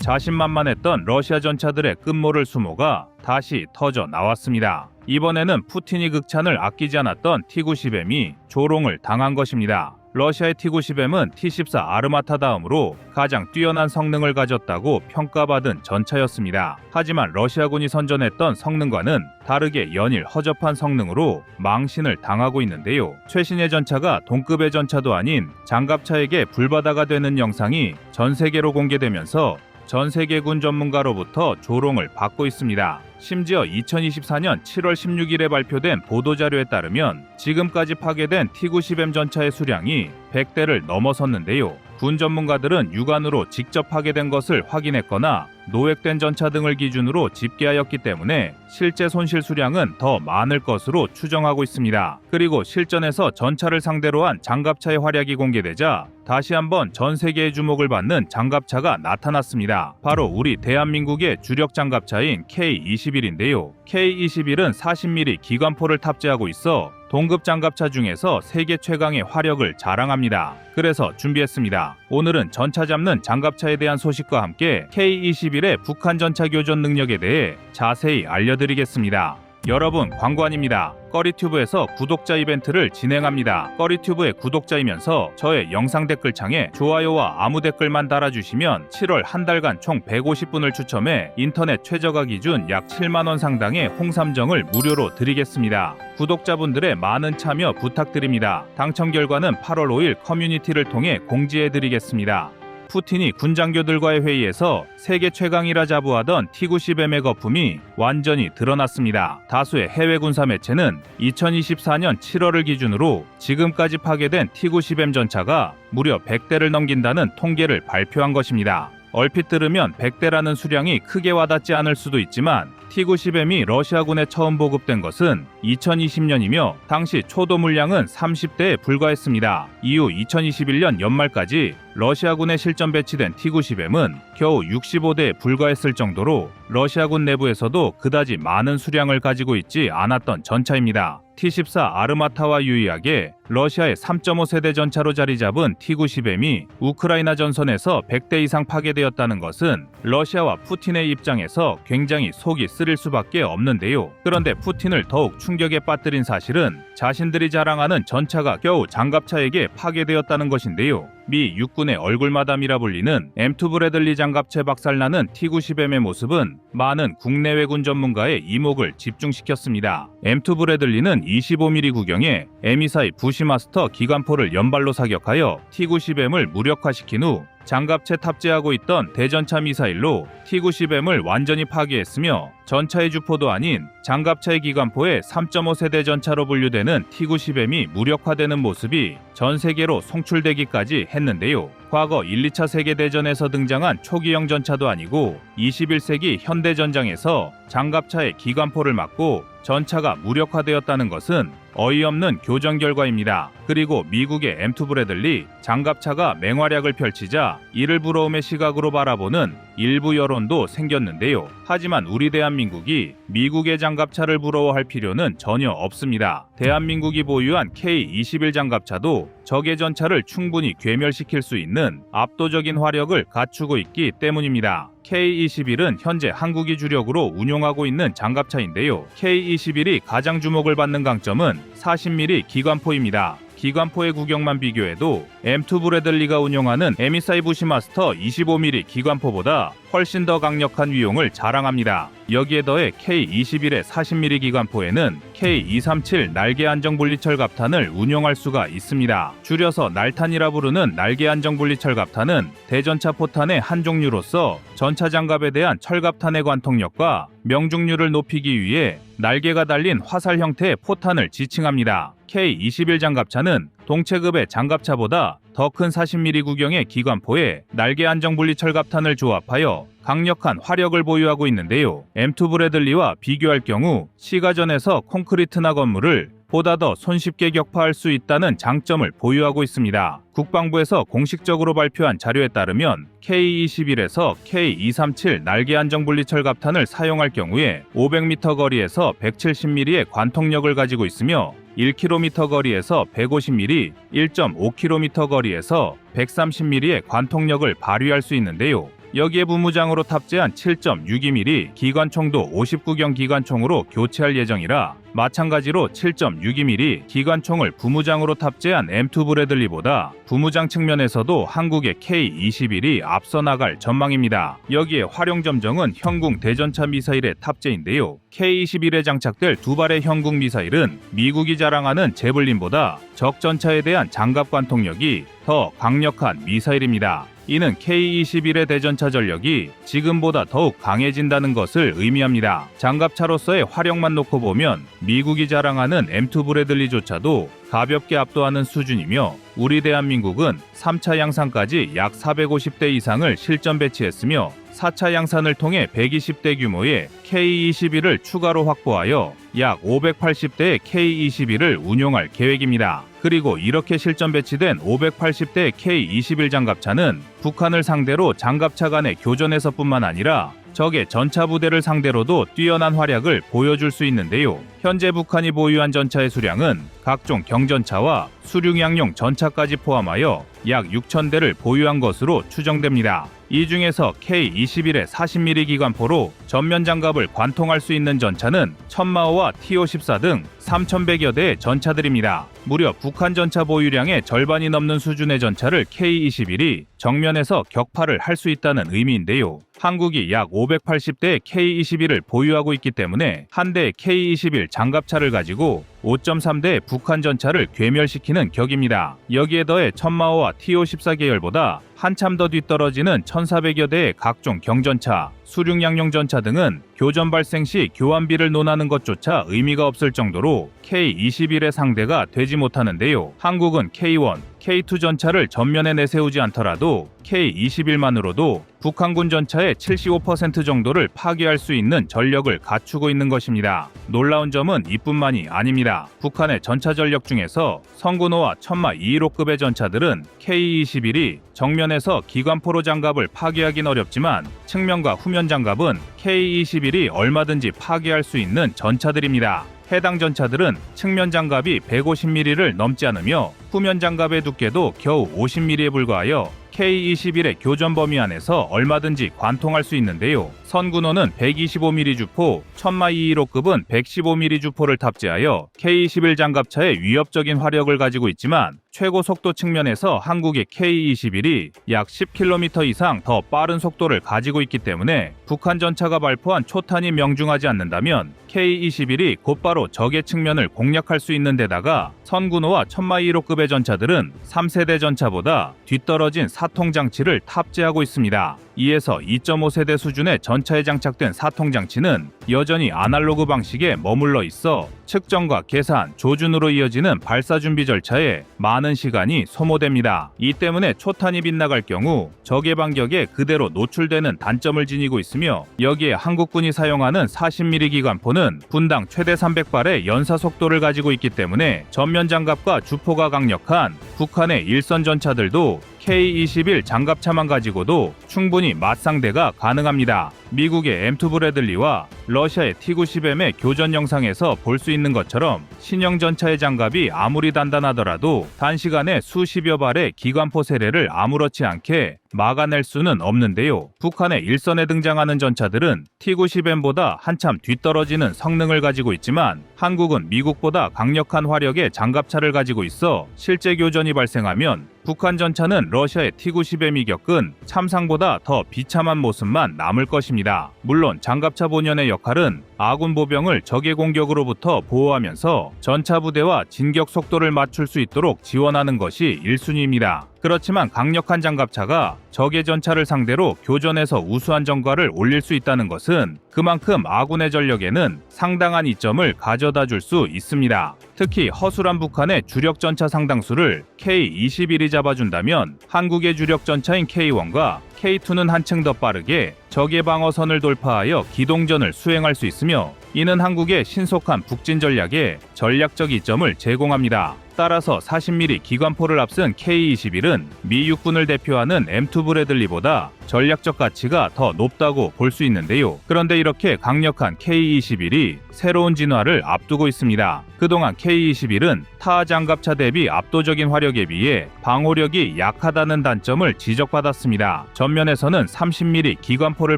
자신만만했던 러시아 전차들의 끝모를 수모가 다시 터져 나왔습니다. 이번에는 푸틴이 극찬을 아끼지 않았던 T-90M이 조롱을 당한 것입니다. 러시아의 T-90M은 T-14 아르마타 다음으로 가장 뛰어난 성능을 가졌다고 평가받은 전차였습니다. 하지만 러시아군이 선전했던 성능과는 다르게 연일 허접한 성능으로 망신을 당하고 있는데요. 최신의 전차가 동급의 전차도 아닌 장갑차에게 불바다가 되는 영상이 전 세계로 공개되면서 전 세계군 전문가로부터 조롱을 받고 있습니다. 심지어 2024년 7월 16일에 발표된 보도자료에 따르면 지금까지 파괴된 T-90M 전차의 수량이 100대를 넘어섰는데요. 군 전문가들은 육안으로 직접 파괴된 것을 확인했거나 노획된 전차 등을 기준으로 집계하였기 때문에 실제 손실 수량은 더 많을 것으로 추정하고 있습니다. 그리고 실전에서 전차를 상대로 한 장갑차의 활약이 공개되자 다시 한번 전 세계의 주목을 받는 장갑차가 나타났습니다. 바로 우리 대한민국의 주력 장갑차인 K-21인데요. K-21은 40mm 기관포를 탑재하고 있어 동급 장갑차 중에서 세계 최강의 화력을 자랑합니다. 그래서 준비했습니다. 오늘은 전차 잡는 장갑차에 대한 소식과 함께 K-21의 북한 전차 교전 능력에 대해 자세히 알려드리겠습니다. 여러분, 광고 아닙니다. 꺼리튜브에서 구독자 이벤트를 진행합니다. 꺼리튜브의 구독자이면서 저의 영상 댓글창에 좋아요와 아무 댓글만 달아주시면 7월 한 달간 총 150분을 추첨해 인터넷 최저가 기준 약 7만원 상당의 홍삼정을 무료로 드리겠습니다. 구독자분들의 많은 참여 부탁드립니다. 당첨 결과는 8월 5일 커뮤니티를 통해 공지해드리겠습니다. 푸틴이 군장교들과의 회의에서 세계 최강이라 자부하던 T-90M의 거품이 완전히 드러났습니다. 다수의 해외 군사 매체는 2024년 7월을 기준으로 지금까지 파괴된 T-90M 전차가 무려 100대를 넘긴다는 통계를 발표한 것입니다. 얼핏 들으면 100대라는 수량이 크게 와닿지 않을 수도 있지만 T-90M이 러시아군에 처음 보급된 것은 2020년이며 당시 초도 물량은 30대에 불과했습니다. 이후 2021년 연말까지 러시아군에 실전 배치된 T-90M은 겨우 65대에 불과했을 정도로 러시아군 내부에서도 그다지 많은 수량을 가지고 있지 않았던 전차입니다. T-14 아르마타와 유의하게 러시아의 3.5세대 전차로 자리 잡은 T-90M이 우크라이나 전선에서 100대 이상 파괴되었다는 것은 러시아와 푸틴의 입장에서 굉장히 속이 쓰릴 수밖에 없는데요. 그런데 푸틴을 더욱 충격에 빠뜨린 사실은 자신들이 자랑하는 전차가 겨우 장갑차에게 파괴되었다는 것인데요. 미 육군의 얼굴마담이라 불리는 M2 브래들리 장갑체 박살나는 T-90M의 모습은 많은 국내외 군 전문가의 이목을 집중시켰습니다. M2 브래들리는 25mm 구경에 M24 부시마스터 기관포를 연발로 사격하여 T-90M을 무력화시킨 후 장갑체 탑재하고 있던 대전차 미사일로 T-90M을 완전히 파괴했으며 전차의 주포도 아닌 장갑차의 기관포에 3.5세대 전차로 분류되는 T-90M이 무력화되는 모습이 전 세계로 송출되기까지 했는데요. 과거 1, 2차 세계대전에서 등장한 초기형 전차도 아니고 21세기 현대전장에서 장갑차의 기관포를 맞고 전차가 무력화되었다는 것은 어이없는 교전 결과입니다. 그리고 미국의 M2 브래들리 장갑차가 맹활약을 펼치자 이를 부러움의 시각으로 바라보는 일부 여론도 생겼는데요. 하지만 우리 대한민국이 미국의 장갑차를 부러워할 필요는 전혀 없습니다. 대한민국이 보유한 K-21 장갑차도 적의 전차를 충분히 괴멸시킬 수 있는 압도적인 화력을 갖추고 있기 때문입니다. K-21은 현재 한국이 주력으로 운용하고 있는 장갑차인데요. K-21이 가장 주목을 받는 강점은 40mm 기관포입니다. 기관포의 구경만 비교해도 M2 브래들리가 운용하는 M24 부시마스터 25mm 기관포보다 훨씬 더 강력한 위용을 자랑합니다. 여기에 더해 K-21의 40mm 기관포에는 K237 날개 안정 분리철 갑탄을 운용할 수가 있습니다. 줄여서 날탄이라 부르는 날개 안정 분리철 갑탄은 대전차 포탄의 한 종류로서 전차 장갑에 대한 철갑탄의 관통력과 명중률을 높이기 위해 날개가 달린 화살 형태의 포탄을 지칭합니다. K-21 장갑차는 동체급의 장갑차보다 더 큰 40mm 구경의 기관포에 날개 안정 분리철 갑탄을 조합하여 강력한 화력을 보유하고 있는데요. M2 브래들리와 비교할 경우 시가전에서 콘크리트나 건물을 보다 더 손쉽게 격파할 수 있다는 장점을 보유하고 있습니다. 국방부에서 공식적으로 발표한 자료에 따르면 K-21에서 K237 날개 안정 분리철 갑탄을 사용할 경우에 500m 거리에서 170mm의 관통력을 가지고 있으며 1km 거리에서 150mm, 1.5km 거리에서 130mm의 관통력을 발휘할 수 있는데요. 여기에 부무장으로 탑재한 7.62mm 기관총도 59경 기관총으로 교체할 예정이라 마찬가지로 7.62mm 기관총을 부무장으로 탑재한 M2 브래들리보다 부무장 측면에서도 한국의 K-21이 앞서 나갈 전망입니다. 여기에 활용 점정은 현궁 대전차 미사일의 탑재인데요. K-21에 장착될 두 발의 현궁 미사일은 미국이 자랑하는 제블린보다 적 전차에 대한 장갑 관통력이 더 강력한 미사일입니다. 이는 K-21의 대전차 전력이 지금보다 더욱 강해진다는 것을 의미합니다. 장갑차로서의 활용만 놓고 보면 미국이 자랑하는 M2 브래들리조차도 가볍게 압도하는 수준이며 우리 대한민국은 3차 양산까지 약 450대 이상을 실전 배치했으며 4차 양산을 통해 120대 규모의 K-21을 추가로 확보하여 약 580대의 K-21을 운용할 계획입니다. 그리고 이렇게 실전 배치된 580대 K-21 장갑차는 북한을 상대로 장갑차 간의 교전에서뿐만 아니라 적의 전차 부대를 상대로도 뛰어난 활약을 보여줄 수 있는데요. 현재 북한이 보유한 전차의 수량은 각종 경전차와 수륙양용 전차까지 포함하여 약 6,000대를 보유한 것으로 추정됩니다. 이 중에서 K-21의 40mm 기관포로 전면 장갑을 관통할 수 있는 전차는 천마호와 T-54 등 3,100여 대의 전차들입니다. 무려 북한 전차 보유량의 절반이 넘는 수준의 전차를 K-21이 정면에서 격파를 할 수 있다는 의미인데요. 한국이 약 580대의 K-21을 보유하고 있기 때문에 한 대의 K-21 장갑차를 가지고 5.3대의 북한 전차를 괴멸시키는 격입니다. 여기에 더해 천마호와 T-54 계열보다 한참 더 뒤떨어지는 1,400여 대의 각종 경전차, 수륙양용 전차 등은 교전 발생 시 교환비를 논하는 것조차 의미가 없을 정도로 K-21의 상대가 되지 못하는데요. 한국은 K-1, K-2 전차를 전면에 내세우지 않더라도 K-21만으로도 북한군 전차의 75% 정도를 파괴할 수 있는 전력을 갖추고 있는 것입니다. 놀라운 점은 이뿐만이 아닙니다. 북한의 전차 전력 중에서 성군호와 천마 215급의 전차들은 K-21이 정면에서 기관포로 장갑을 파괴하긴 어렵지만 측면과 후면 장갑은 K-21이 얼마든지 파괴할 수 있는 전차들입니다. 해당 전차들은 측면 장갑이 150mm를 넘지 않으며 후면 장갑의 두께도 겨우 50mm에 불과하여 K-21의 교전 범위 안에서 얼마든지 관통할 수 있는데요. 선군호는 125mm 주포, 천마 215급은 115mm 주포를 탑재하여 K-21 장갑차의 위협적인 화력을 가지고 있지만 최고 속도 측면에서 한국의 K-21이 약 10km 이상 더 빠른 속도를 가지고 있기 때문에 북한 전차가 발포한 초탄이 명중하지 않는다면 K-21이 곧바로 적의 측면을 공략할 수 있는 데다가 선군호와 천마 215급의 전차들은 3세대 전차보다 뒤떨어진 사통장치를 탑재하고 있습니다. 2에서 2.5세대 수준의 전차에 장착된 사통장치는 여전히 아날로그 방식에 머물러 있어 측정과 계산, 조준으로 이어지는 발사 준비 절차에 많은 시간이 소모됩니다. 이 때문에 초탄이 빗나갈 경우 적의 반격에 그대로 노출되는 단점을 지니고 있으며 여기에 한국군이 사용하는 40mm 기관포는 분당 최대 300발의 연사 속도를 가지고 있기 때문에 전면 장갑과 주포가 강력한 북한의 일선 전차들도 K-21 장갑차만 가지고도 충분히 맞상대가 가능합니다. 미국의 M2 브래들리와 러시아의 T-90M의 교전 영상에서 볼 수 있는 것처럼 신형 전차의 장갑이 아무리 단단하더라도 단시간에 수십여 발의 기관포 세례를 아무렇지 않게 막아낼 수는 없는데요. 북한의 일선에 등장하는 전차들은 T-90M보다 한참 뒤떨어지는 성능을 가지고 있지만 한국은 미국보다 강력한 화력의 장갑차를 가지고 있어 실제 교전이 발생하면 북한 전차는 러시아의 T-90M이 겪은 참상보다 더 비참한 모습만 남을 것입니다. 물론 장갑차 본연의 역할은 아군 보병을 적의 공격으로부터 보호하면서 전차 부대와 진격 속도를 맞출 수 있도록 지원하는 것이 1순위입니다. 그렇지만 강력한 장갑차가 적의 전차를 상대로 교전에서 우수한 전과를 올릴 수 있다는 것은 그만큼 아군의 전력에는 상당한 이점을 가져다 줄 수 있습니다. 특히 허술한 북한의 주력 전차 상당수를 K-21이 잡아준다면 한국의 주력 전차인 K-1과 K-2는 한층 더 빠르게 적의 방어선을 돌파하여 기동전을 수행할 수 있으며 이는 한국의 신속한 북진 전략에 전략적 이점을 제공합니다. 따라서 40mm 기관포를 앞선 K-21은 미 육군을 대표하는 M2 브래들리보다 전략적 가치가 더 높다고 볼 수 있는데요. 그런데 이렇게 강력한 K-21이 새로운 진화를 앞두고 있습니다. 그동안 K-21은 타 장갑차 대비 압도적인 화력에 비해 방호력이 약하다는 단점을 지적받았습니다. 전면에서는 30mm 기관포를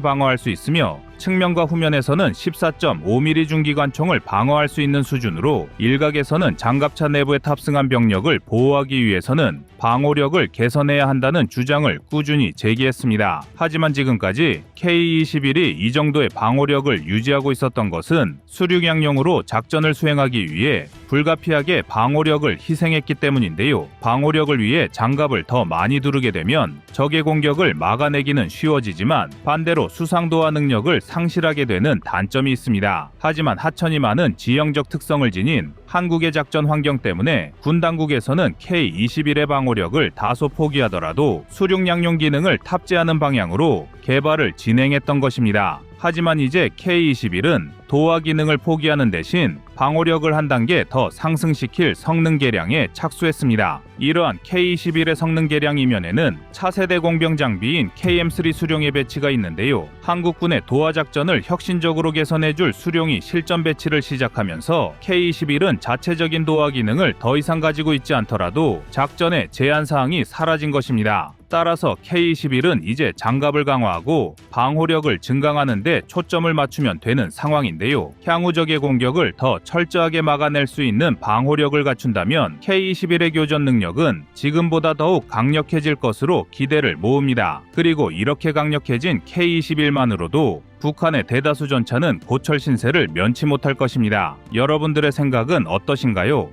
방어할 수 있으며 측면과 후면에서는 14.5mm 중기관총을 방어할 수 있는 수준으로 일각에서는 장갑차 내부에 탑승한 병력을 보호하기 위해서는 방호력을 개선해야 한다는 주장을 꾸준히 제기했습니다. 하지만 지금까지 K-21이 이 정도의 방호력을 유지하고 있었던 것은 수륙양용으로 작전을 수행하기 위해 불가피하게 방호력을 희생했기 때문인데요. 방호력을 위해 장갑을 더 많이 두르게 되면 적의 공격을 막아내기는 쉬워지지만 반대로 수상도와 능력을 상실하게 되는 단점이 있습니다. 하지만 하천이 많은 지형적 특성을 지닌 한국의 작전 환경 때문에 군 당국에서는 K-21의 방호력을 다소 포기하더라도 수륙양용 기능을 탑재하는 방향으로 개발을 진행했던 것입니다. 하지만 이제 K-21은 도하 기능을 포기하는 대신 방호력을 한 단계 더 상승시킬 성능 개량에 착수했습니다. 이러한 K-21의 성능 개량 이면에는 차세대 공병 장비인 KM3 수룡의 배치가 있는데요. 한국군의 도하 작전을 혁신적으로 개선해줄 수룡이 실전 배치를 시작하면서 K-21은 자체적인 도하 기능을 더 이상 가지고 있지 않더라도 작전의 제한 사항이 사라진 것입니다. 따라서 K-21은 이제 장갑을 강화하고 방호력을 증강하는 데 초점을 맞추면 되는 상황인데요. 향후 적의 공격을 더 철저하게 막아낼 수 있는 방호력을 갖춘다면 K-21의 교전 능력은 지금보다 더욱 강력해질 것으로 기대를 모읍니다. 그리고 이렇게 강력해진 K-21만으로도 북한의 대다수 전차는 고철 신세를 면치 못할 것입니다. 여러분들의 생각은 어떠신가요?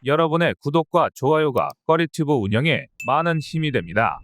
여러분의 구독과 좋아요가 꺼리튜브 운영에 많은 힘이 됩니다.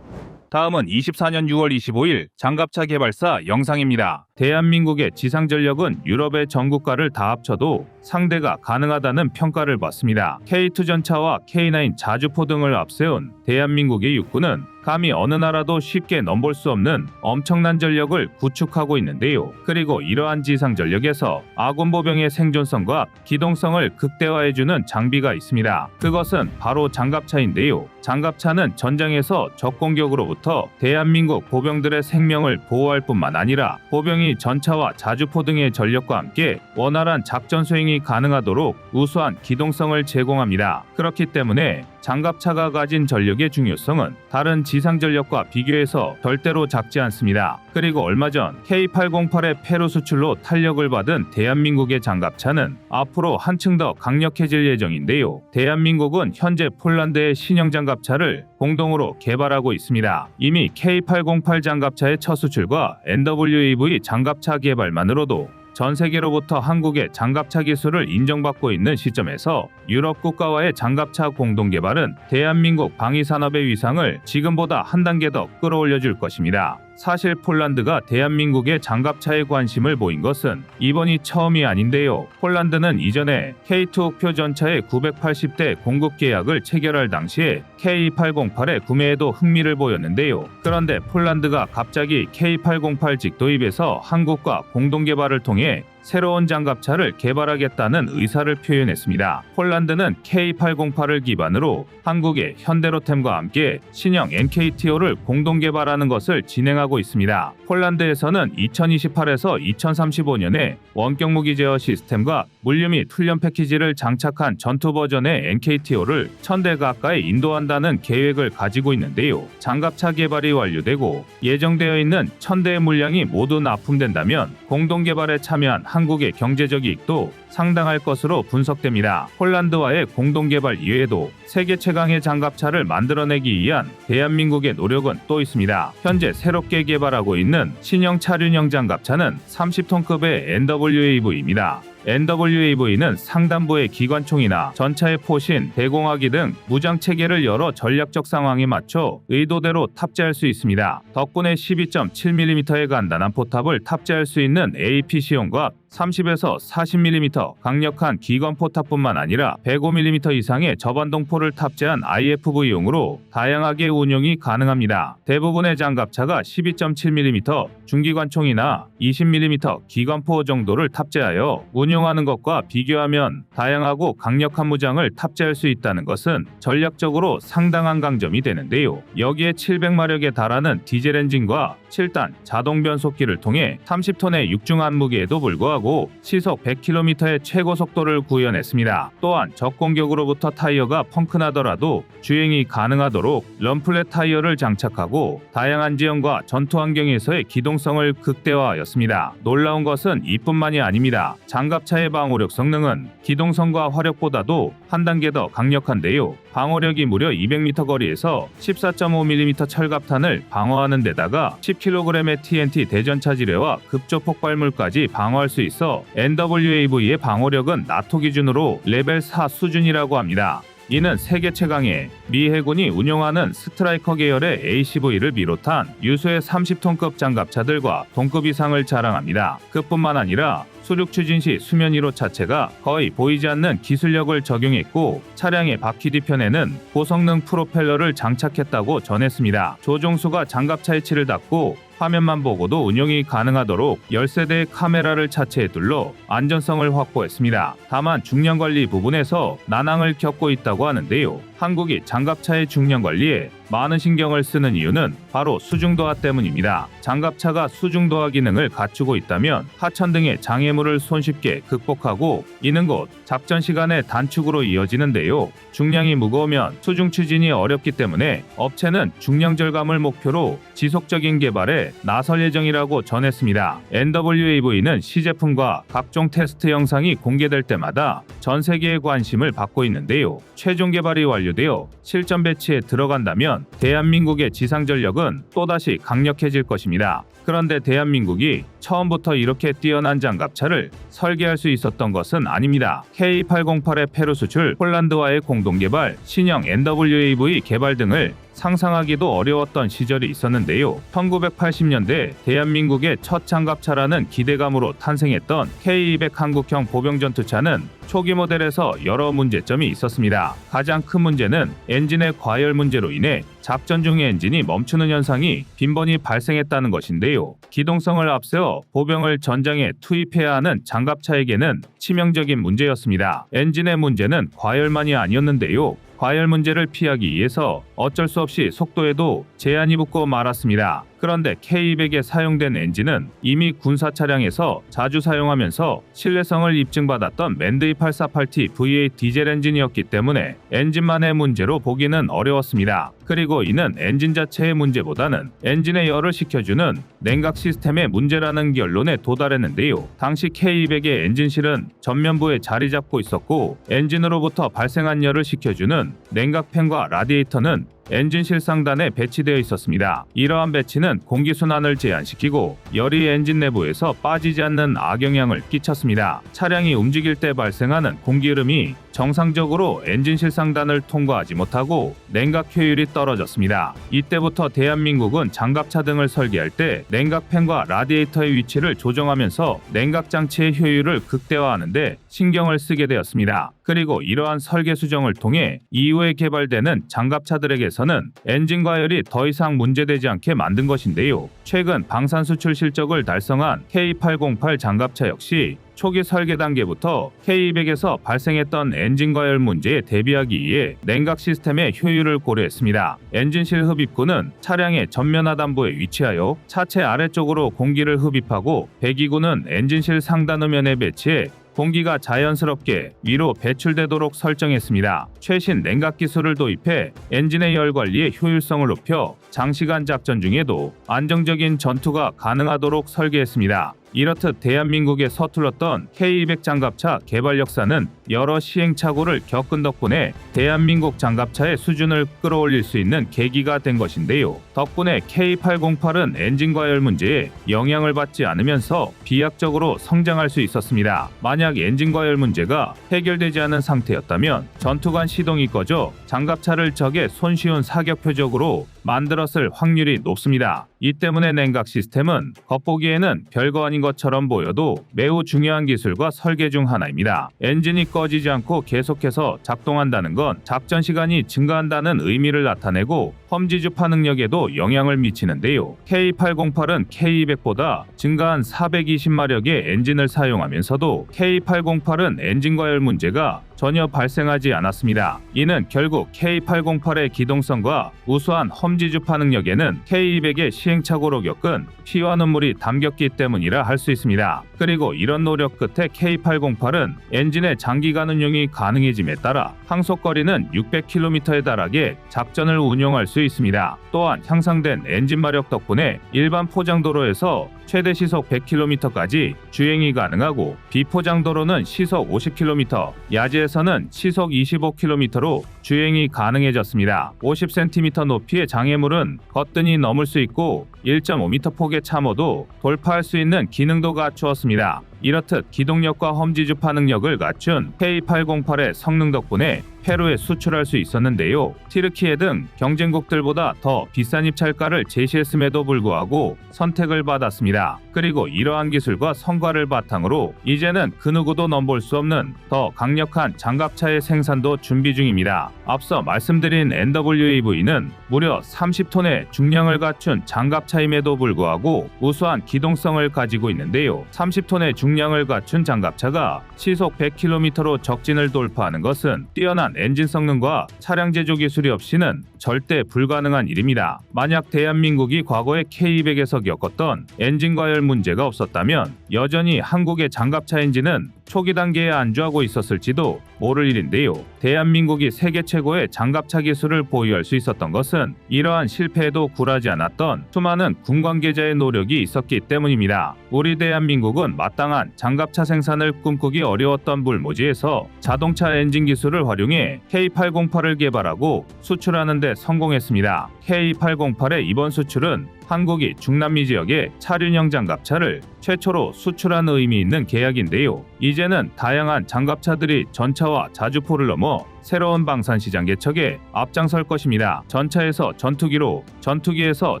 다음은 24년 6월 25일 장갑차 개발사 영상입니다. 대한민국의 지상전력은 유럽의 전국가를 다 합쳐도 상대가 가능하다는 평가를 받습니다. K2 전차와 K9 자주포 등을 앞세운 대한민국의 육군은 감히 어느 나라도 쉽게 넘볼 수 없는 엄청난 전력을 구축하고 있는데요. 그리고 이러한 지상 전력에서 아군 보병의 생존성과 기동성을 극대화해주는 장비가 있습니다. 그것은 바로 장갑차인데요. 장갑차는 전장에서 적 공격으로부터 대한민국 보병들의 생명을 보호할 뿐만 아니라 보병이 전차와 자주포 등의 전력과 함께 원활한 작전 수행이 가능하도록 우수한 기동성을 제공합니다. 그렇기 때문에 장갑차가 가진 전력의 중요성은 다른 지상 전력과 비교해서 절대로 작지 않습니다. 그리고 얼마 전 K808의 폐로 수출로 탄력을 받은 대한민국의 장갑차는 앞으로 한층 더 강력해질 예정인데요. 대한민국은 현재 폴란드의 신형 장갑차를 공동으로 개발하고 있습니다. 이미 K808 장갑차의 첫 수출과 NWAV 장갑차 개발만으로도 전 세계로부터 한국의 장갑차 기술을 인정받고 있는 시점에서 유럽 국가와의 장갑차 공동 개발은 대한민국 방위산업의 위상을 지금보다 한 단계 더 끌어올려줄 것입니다. 사실 폴란드가 대한민국의 장갑차에 관심을 보인 것은 이번이 처음이 아닌데요. 폴란드는 이전에 K2 옥표 전차의 980대 공급 계약을 체결할 당시에 K808의 구매에도 흥미를 보였는데요. 그런데 폴란드가 갑자기 K808 직도입에서 한국과 공동 개발을 통해 새로운 장갑차를 개발하겠다는 의사를 표현했습니다. 폴란드는 K808을 기반으로 한국의 현대로템과 함께 신형 NKTO를 공동 개발하는 것을 진행하고 있습니다. 폴란드에서는 2028에서 2035년에 원격 무기 제어 시스템과 물류 및 훈련 패키지를 장착한 전투 버전의 NKTO를 1000대 가까이 인도한다는 계획을 가지고 있는데요. 장갑차 개발이 완료되고 예정되어 있는 1000대의 물량이 모두 납품된다면 공동 개발에 참여한 한국의 경제적 이익도 상당할 것으로 분석됩니다. 폴란드와의 공동 개발 이외에도 세계 최강의 장갑차를 만들어내기 위한 대한민국의 노력은 또 있습니다. 현재 새롭게 개발하고 있는 신형 차륜형 장갑차는 30톤급의 NWAV입니다. NWAV는 상단부의 기관총이나 전차의 포신, 대공화기 등 무장 체계를 여러 전략적 상황에 맞춰 의도대로 탑재할 수 있습니다. 덕분에 12.7mm의 간단한 포탑을 탑재할 수 있는 APC용과 30에서 40mm 강력한 기관 포탑뿐만 아니라 105mm 이상의 저반동포를 탑재한 IFV용으로 다양하게 운용이 가능합니다. 대부분의 장갑차가 12.7mm 중기관총이나 20mm 기관포 정도를 탑재하여 운용하는 것과 비교하면 다양하고 강력한 무장을 탑재할 수 있다는 것은 전략적으로 상당한 강점이 되는데요. 여기에 700마력에 달하는 디젤 엔진과 7단 자동 변속기를 통해 30톤의 육중 안무게에도 불구하고 시속 100km의 최고 속도를 구현했습니다. 또한 적공격으로부터 타이어가 펑크나더라도 주행이 가능하도록 럼플렛 타이어를 장착하고 다양한 지형과 전투 환경에서의 기동성을 극대화하였습니다. 놀라운 것은 이뿐만이 아닙니다. 장갑차의 방호력 성능은 기동성과 화력보다도 한 단계 더 강력한데요. 방호력이 무려 200m 거리에서 14.5mm 철갑탄을 방어하는 데다가 10kg의 TNT 대전차 지뢰와 급조 폭발물까지 방어할 수 있어 NWAV의 방호력은 나토 기준으로 레벨 4 수준이라고 합니다. 이는 세계 최강의 미 해군이 운용하는 스트라이커 계열의 ACV를 비롯한 유수의 30톤급 장갑차들과 동급 이상을 자랑합니다. 그뿐만 아니라 수륙 추진 시 수면 위로 차체가 거의 보이지 않는 기술력을 적용했고 차량의 바퀴 뒤편에는 고성능 프로펠러를 장착했다고 전했습니다. 조종수가 장갑차 해치를 닫고 화면만 보고도 운용이 가능하도록 10세대의 카메라를 차체에 둘러 안전성을 확보했습니다. 다만 중량관리 부분에서 난항을 겪고 있다고 하는데요. 한국이 장갑차의 중량관리에 많은 신경을 쓰는 이유는 바로 수중도화 때문입니다. 장갑차가 수중도화 기능을 갖추고 있다면 하천 등의 장애물을 손쉽게 극복하고 이는 곧 작전 시간의 단축으로 이어지는데요. 중량이 무거우면 수중 추진이 어렵기 때문에 업체는 중량 절감을 목표로 지속적인 개발에 나설 예정이라고 전했습니다. NWAV는 시제품과 각종 테스트 영상이 공개될 때마다 전 세계의 관심을 받고 있는데요. 최종 개발이 완료되어 실전 배치에 들어간다면 대한민국의 지상 전력은 또다시 강력해질 것입니다. 그런데 대한민국이 처음부터 이렇게 뛰어난 장갑차를 설계할 수 있었던 것은 아닙니다. K808의 페루 수출, 폴란드와의 공동 개발, 신형 NWAV 개발 등을 상상하기도 어려웠던 시절이 있었는데요. 1980년대 대한민국의 첫 장갑차라는 기대감으로 탄생했던 K200 한국형 보병전투차는 초기 모델에서 여러 문제점이 있었습니다. 가장 큰 문제는 엔진의 과열 문제로 인해 작전 중의 엔진이 멈추는 현상이 빈번히 발생했다는 것인데요. 기동성을 앞세워 보병을 전장에 투입해야 하는 장갑차에게는 치명적인 문제였습니다. 엔진의 문제는 과열만이 아니었는데요. 과열 문제를 피하기 위해서 어쩔 수 없이 속도에도 제한이 붙고 말았습니다. 그런데 K200에 사용된 엔진은 이미 군사 차량에서 자주 사용하면서 신뢰성을 입증받았던 맨드이 848T V8 디젤 엔진이었기 때문에 엔진만의 문제로 보기는 어려웠습니다. 그리고 이는 엔진 자체의 문제보다는 엔진의 열을 식혀주는 냉각 시스템의 문제라는 결론에 도달했는데요. 당시 K200의 엔진실은 전면부에 자리 잡고 있었고 엔진으로부터 발생한 열을 식혀주는 냉각팬과 라디에이터는 엔진실 상단에 배치되어 있었습니다. 이러한 배치는 공기순환을 제한시키고 열이 엔진 내부에서 빠지지 않는 악영향을 끼쳤습니다. 차량이 움직일 때 발생하는 공기흐름이 정상적으로 엔진실 상단을 통과하지 못하고 냉각 효율이 떨어졌습니다. 이때부터 대한민국은 장갑차 등을 설계할 때 냉각팬과 라디에이터의 위치를 조정하면서 냉각 장치의 효율을 극대화하는데 신경을 쓰게 되었습니다. 그리고 이러한 설계 수정을 통해 이후에 개발되는 장갑차들에게서는 엔진 과열이 더 이상 문제되지 않게 만든 것인데요. 최근 방산 수출 실적을 달성한 K808 장갑차 역시 초기 설계 단계부터 K200에서 발생했던 엔진 과열 문제에 대비하기 위해 냉각 시스템의 효율을 고려했습니다. 엔진실 흡입구는 차량의 전면 하단부에 위치하여 차체 아래쪽으로 공기를 흡입하고 배기구는 엔진실 상단 음면에 배치해 공기가 자연스럽게 위로 배출되도록 설정했습니다. 최신 냉각 기술을 도입해 엔진의 열 관리의 효율성을 높여 장시간 작전 중에도 안정적인 전투가 가능하도록 설계했습니다. 이렇듯 대한민국에 서툴렀던 K200 장갑차 개발 역사는 여러 시행착오를 겪은 덕분에 대한민국 장갑차의 수준을 끌어올릴 수 있는 계기가 된 것인데요. 덕분에 K808은 엔진 과열 문제에 영향을 받지 않으면서 비약적으로 성장할 수 있었습니다. 만약 엔진 과열 문제가 해결되지 않은 상태였다면 전투관 시동이 꺼져 장갑차를 적의 손쉬운 사격 표적으로 만들었을 확률이 높습니다. 이 때문에 냉각 시스템은 겉보기에는 별거 아닌 것처럼 보여도 매우 중요한 기술과 설계 중 하나입니다. 엔진이 꺼지지 않고 계속해서 작동한다는 건 작전 시간이 증가한다는 의미를 나타내고 험지 주파 능력에도 영향을 미치는데요. K808은 K200보다 증가한 420마력의 엔진을 사용하면서도 K808은 엔진 과열 문제가 전혀 발생하지 않았습니다. 이는 결국 K808의 기동성과 우수한 험지 주파 능력에는 K200의 시행착오로 겪은 피와 눈물이 담겼기 때문이라 할 수 있습니다. 그리고 이런 노력 끝에 K808은 엔진의 장기간 운용이 가능해짐에 따라 항속거리는 600km에 달하게 작전을 운용할 수 있습니다. 또한 향상된 엔진 마력 덕분에 일반 포장도로에서 최대 시속 100km까지 주행이 가능하고 비포장도로는 시속 50km, 야지에서는 시속 25km로 주행이 가능해졌습니다. 50cm 높이의 장애물은 거뜬히 넘을 수 있고 1.5m 폭의 참호도 돌파할 수 있는 기능도 갖추었습니다. 이렇듯 기동력과 험지 주파 능력을 갖춘 K808의 성능 덕분에 페루에 수출할 수 있었는데요. 티르키예 등 경쟁국들보다 더 비싼 입찰가를 제시했음에도 불구하고 선택을 받았습니다. 그리고 이러한 기술과 성과를 바탕으로 이제는 그 누구도 넘볼 수 없는 더 강력한 장갑차의 생산도 준비 중입니다. 앞서 말씀드린 NWAV는 무려 30톤의 중량을 갖춘 장갑차임에도 불구하고 우수한 기동성을 가지고 있는데요. 30톤의 중량을 갖춘 장갑차가 시속 100km로 적진을 돌파하는 것은 뛰어난 엔진 성능과 차량 제조 기술이 없이는 절대 불가능한 일입니다. 만약 대한민국이 과거에 K200에서 겪었던 엔진 과열 문제가 없었다면 여전히 한국의 장갑차 엔진은 초기 단계에 안주하고 있었을지도 모를 일인데요. 대한민국이 세계 최고의 장갑차 기술을 보유할 수 있었던 것은 이러한 실패에도 굴하지 않았던 수많은 군 관계자의 노력이 있었기 때문입니다. 우리 대한민국은 마땅한 장갑차 생산을 꿈꾸기 어려웠던 불모지에서 자동차 엔진 기술을 활용해 K808을 개발하고 수출하는 데 성공했습니다. K808의 이번 수출은 한국이 중남미 지역에 차륜형 장갑차를 최초로 수출한 의미 있는 계약인데요. 이제는 다양한 장갑차들이 전차와 자주포를 넘어 새로운 방산시장 개척에 앞장설 것입니다. 전차에서 전투기로, 전투기에서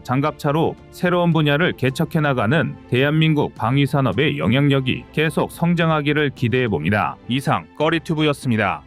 장갑차로 새로운 분야를 개척해 나가는 대한민국 방위산업의 영향력이 계속 성장하기를 기대해 봅니다. 이상 꺼리튜브였습니다.